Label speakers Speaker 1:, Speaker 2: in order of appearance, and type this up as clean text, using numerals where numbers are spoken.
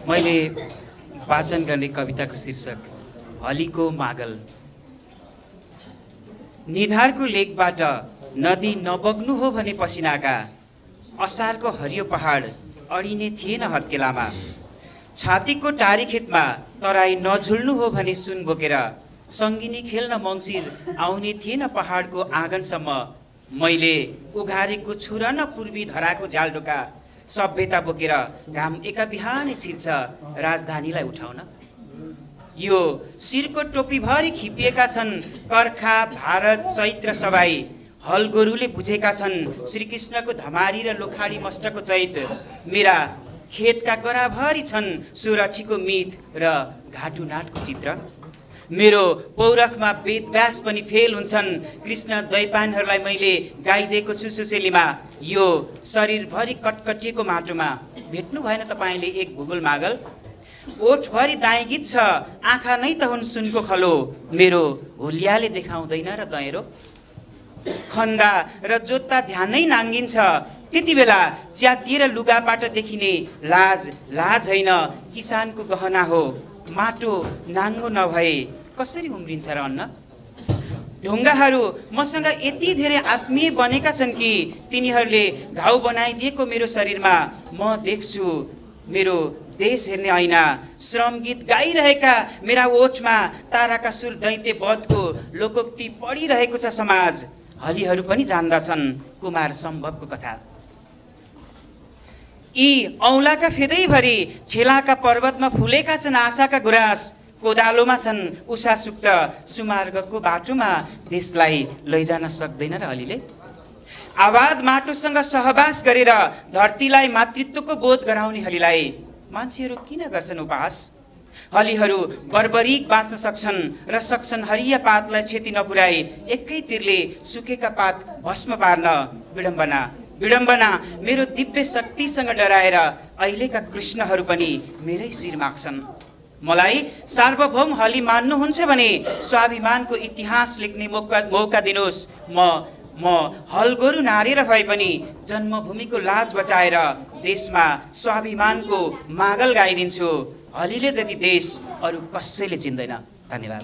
Speaker 1: मैले वाचन गर्ने कविताको शीर्षक हलीको मागल। निधारको लेकबाट नदी नबग्नु हो भने पसिनाका, असारको हरियो पहाड अडिने थिएन हत्केलामा। छातीको टारी खेतमा तराई नझुल्नु हो भने सुन बोकेर, सङ्गिनी खेल्न मङ्सिर आउने थिएन पहाडको आँगनसम्म। मैले उघारेको छुरा न पूर्वी धराको जालडोका, सभ्यता बोकेर घाम एका बिहानै छिर्छ राजधानीलाई उठाउन। यो शिरको टोपीभरि खिपिएका छन् कर्खा, भारत, चैत्र सबाई। हल गोरुले बुझेका छन् श्रीकृष्णको धमारी र लोखाडी मष्टको चैत। मेरा खेतका गराभरि छन् सोरठीको मिथ र घाटुनाटको चित्र। मेरो पौरखमा वेद व्यास पनि फेल हुन्छन्, कृष्ण दैपानहरूलाई मैले गाइदिएको छु सुसेलीमा। यो शरीरभरि कटकटिएको माटोमा भेट्नु भएन तपाईँले एक भूगोल मागल। ओठभरि दाई गीत छ, आँखा नै त हुन् सुनको खलो। मेरो होलियाले देखाउँदैन र दहेरो, खन्दा र जोत्ता ध्यानै नाङ्गिन्छ। त्यति बेला च्यातिएर लुगाबाट देखिने लाज लाज होइन, किसानको गहना हो। माटो नाङ्गो नभए कसरी उम्रिन्छ र अन्न? ढुङ्गाहरू मसँग यति धेरै आत्मीय बनेका छन् कि तिनीहरूले घाउ बनाइदिएको मेरो शरीरमा म देख्छु मेरो देश हेर्ने ऐना। श्रम गीत गाइरहेका मेरा ओठमा ताराका सुर दैत्य बधको लोकोक्ति पढिरहेको छ समाज। हलीहरू पनि जान्दछन् कुमार सम्भवको कथा। यी औलाका फेदैभरि ठेलाका पर्वतमा फुलेका छन् आशाका गुराँस। कोदालोमा छन् उषा सुक्त, सुमार्गको बाटोमा देशलाई लैजान सक्दैन र हलीले। आबाद माटोसँग सहवास गरेर धरतीलाई मातृत्वको बोध गराउने हलीलाई मान्छेहरू किन गर्छन् उपहास? हलीहरू बर्बरिक बाँच्न सक्छन् र सक्छन् हरिया पातलाई क्षति नपुर्याई एकै तीरले सुकेका पात भस्म पार्न। विडम्बना विडम्बना मेरो दिव्य शक्तिसँग डराएर अहिलेका कृष्णहरू पनि मेरै शिर माग्छन्। मलाई सार्वभौम हली मान्नुहुन्छ भने स्वाभिमानको इतिहास लेख्ने मौका दिनुहोस्। म हल गोरु नारेर भए पनि जन्मभूमिको लाज बचाएर देशमा स्वाभिमानको मागल गाइदिन्छु। हलीले जति देश अरू कसैले चिन्दैन। धन्यवाद।